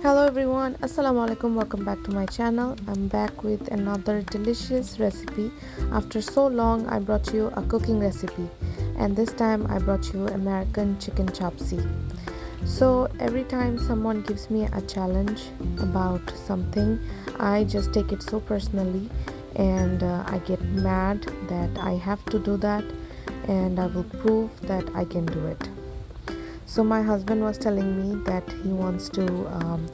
Hello everyone, assalamu alaikum. Welcome back to my channel. I'm back with another delicious recipe. After so long I brought you a cooking recipe, and this time I brought you American chicken chopsuey. So every time someone gives me a challenge about something, I just take it so personally, and I get mad that I have to do that, and I will prove that I can do it. So my husband was telling me that he wants to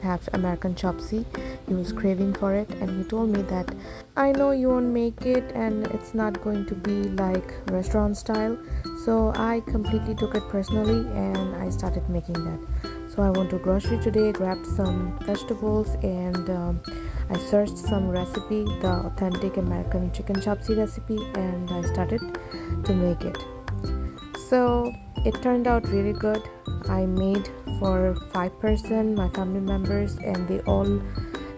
have American chopsuey. He was craving for it, and he told me that I know you won't make it and it's not going to be like restaurant style. So I completely took it personally and I started making that. So I went to grocery today, grabbed some vegetables, and I searched some recipe, the authentic American chicken chopsuey recipe, and I started to make it. So it turned out really good. I made for 5 person, my family members, and they all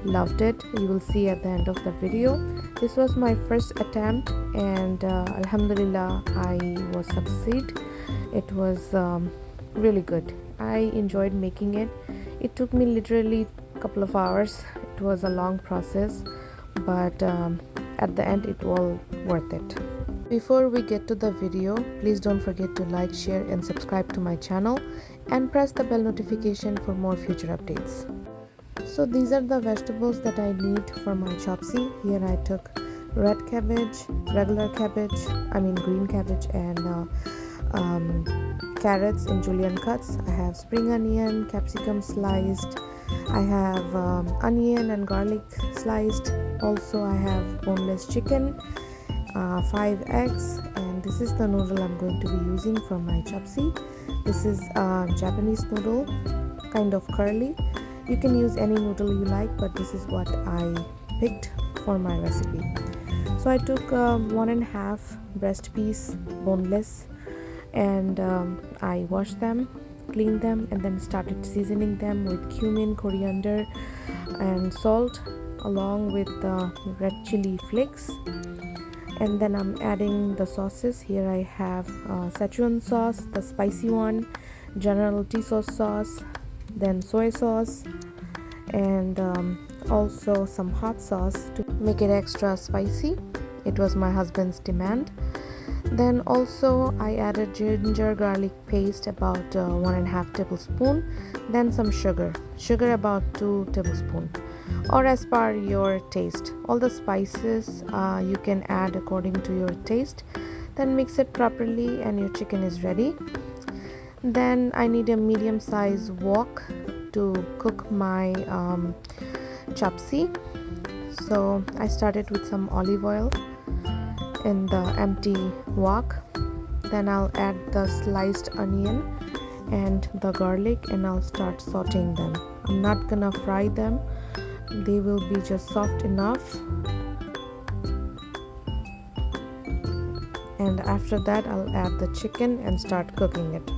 loved it. You will see at the end of the video. This was my first attempt, and alhamdulillah I was succeed. It was really good. I enjoyed making it. It took me literally a couple of hours. It was a long process, but at the end it was worth it. Before we get to the video, please don't forget to like, share and subscribe to my channel, and press the bell notification for more future updates. So these are the vegetables that I need for my chopsuey. Here I took red cabbage, regular cabbage, green cabbage, and carrots in julienne cuts. I have spring onion, capsicum sliced. I have onion and garlic sliced. Also I have boneless chicken, 5 eggs, and this is the noodle I'm going to be using for my chopsuey. This is a Japanese noodle, kind of curly. You can use any noodle you like, but this is what I picked for my recipe. So I took 1.5 breast piece, boneless, and I washed them, cleaned them, and then started seasoning them with cumin, coriander and salt, along with the red chili flakes. And then I'm adding the sauces. Here I have Szechuan sauce, the spicy one, General Tso sauce, then soy sauce, and also some hot sauce to make it extra spicy. It was my husband's demand. Then also I added ginger garlic paste, about 1.5 tablespoon. Then some sugar about 2 tablespoon, or as per your taste. All the spices you can add according to your taste. Then mix it properly and your chicken is ready. Then I need a medium size wok to cook my chopsuey. So I started with some olive oil in the empty wok. Then I'll add the sliced onion and the garlic, and I'll start sauteing them. I'm not gonna fry them. They will be just soft enough, and after that I'll add the chicken and start cooking it.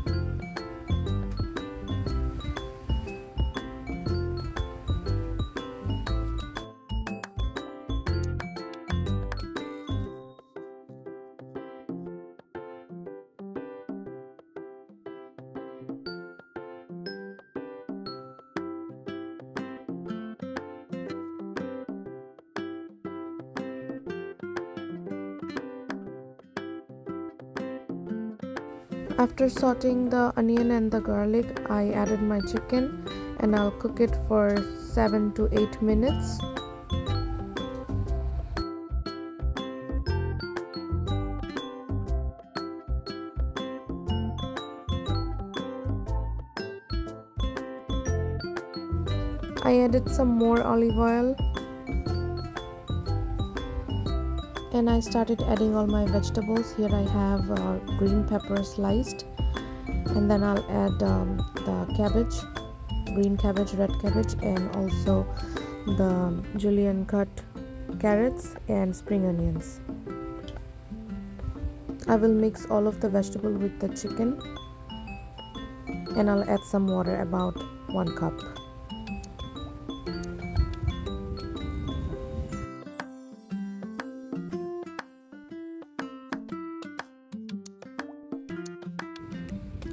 After sauteing the onion and the garlic, I added my chicken, and I'll cook it for 7 to 8 minutes. I added some more olive oil, and I started adding all my vegetables. Here I have green pepper sliced, and then I'll add the cabbage, green cabbage, red cabbage, and also the julienne cut carrots and spring onions. I will mix all of the vegetable with the chicken, and I'll add some water, about 1 cup.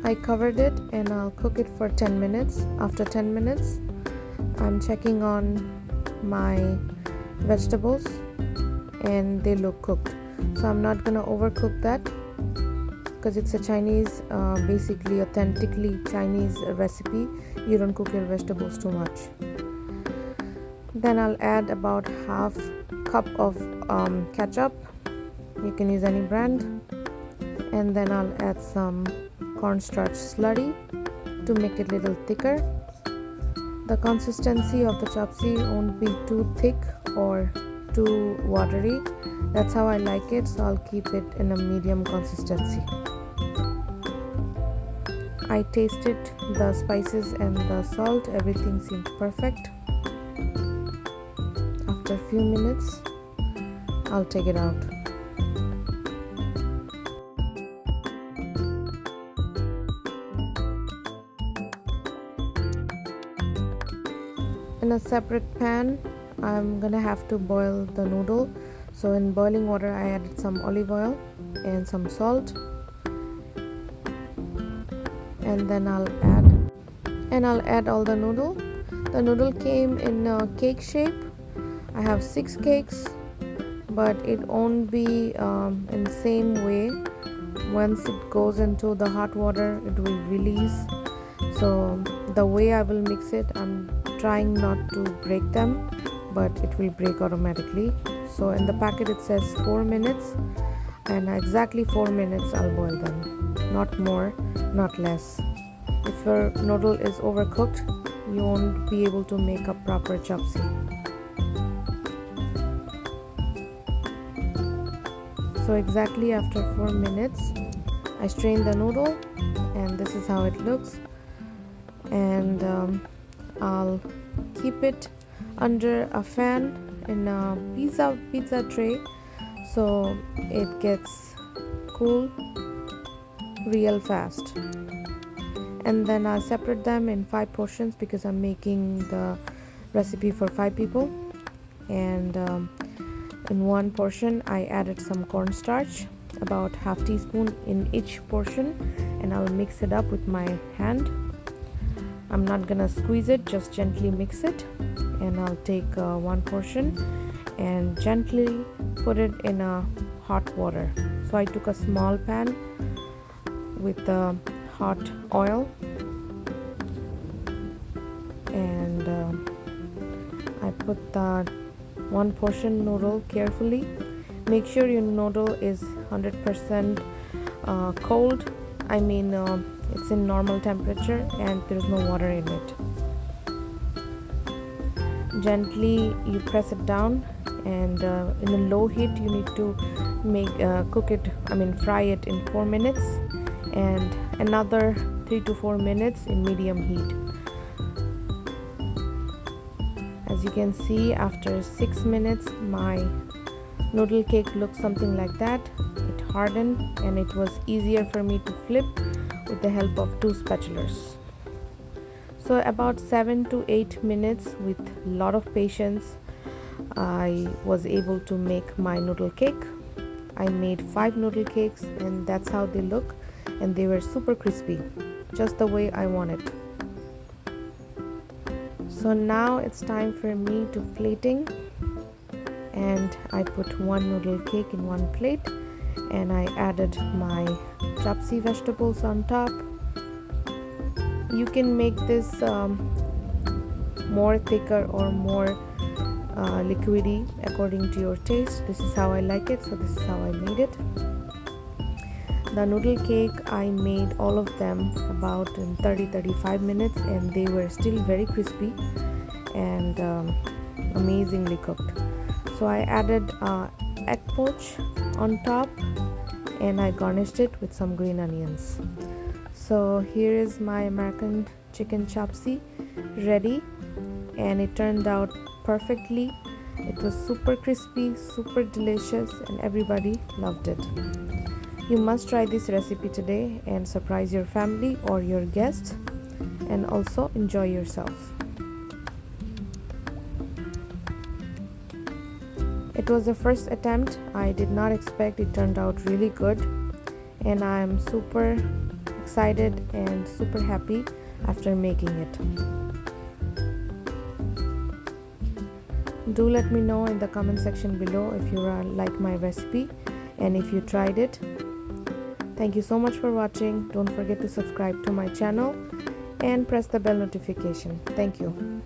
I covered it and I'll cook it for 10 minutes. After 10 minutes I'm checking on my vegetables and they look cooked, so I'm not gonna overcook that because it's a Chinese, basically authentically Chinese recipe. You don't cook your vegetables too much. Then I'll add about half cup of ketchup. You can use any brand. And then I'll add some cornstarch slurry to make it a little thicker. The consistency of the chopsuey won't be too thick or too watery. That's how I like it, so I'll keep it in a medium consistency. I tasted the spices and the salt, everything seemed perfect. After a few minutes, I'll take it out. In a separate pan, I'm gonna have to boil the noodle. So in boiling water, I added some olive oil and some salt, and then I'll add all the noodle. The noodle came in a cake shape. I have 6 cakes, but it won't be in the same way. Once it goes into the hot water, it will release. So the way I will mix it, I'm trying not to break them, but it will break automatically. So in the packet it says 4 minutes, and exactly 4 minutes I'll boil them, not more, not less. If your noodle is overcooked, you won't be able to make a proper chopsuey. So exactly after 4 minutes, I strain the noodle, and this is how it looks. And I'll keep it under a fan in a pizza tray, so it gets cool real fast. And then I'll separate them in 5 portions because I'm making the recipe for 5 people. And in one portion I added some cornstarch, about ½ teaspoon in each portion, and I'll mix it up with my hand. I'm not gonna squeeze it, just gently mix it. And I'll take one portion and gently put it in a hot water. So I took a small pan with hot oil, and I put the one portion noodle carefully. Make sure your noodle is 100% cold. I mean it's in normal temperature and there's no water in it. Gently you press it down, and in a low heat you need to fry it in 4 minutes, and another 3 to 4 minutes in medium heat. As you can see, after 6 minutes my noodle cake looks something like that. It hardened, and it was easier for me to flip with the help of 2 spatulas. So about 7 to 8 minutes with a lot of patience, I was able to make my noodle cake. I made 5 noodle cakes, and that's how they look, and they were super crispy, just the way I want it. So now it's time for me to plating, and I put one noodle cake in one plate, and I added my chopsuey vegetables on top. You can make this more thicker or more liquidy according to your taste. This is how I like it, so this is how I made it. The noodle cake, I made all of them about in 30-35 minutes, and they were still very crispy and amazingly cooked. So I added egg poach on top, and I garnished it with some green onions. So here is my American chicken chopsuey ready, and it turned out perfectly. It was super crispy, super delicious, and everybody loved it. You must try this recipe today and surprise your family or your guests, and also enjoy yourself. It was the first attempt. I did not expect. It turned out really good, and I am super excited and super happy after making it. Do let me know in the comment section below if you like my recipe and if you tried it. Thank you so much for watching. Don't forget to subscribe to my channel and press the bell notification. Thank you.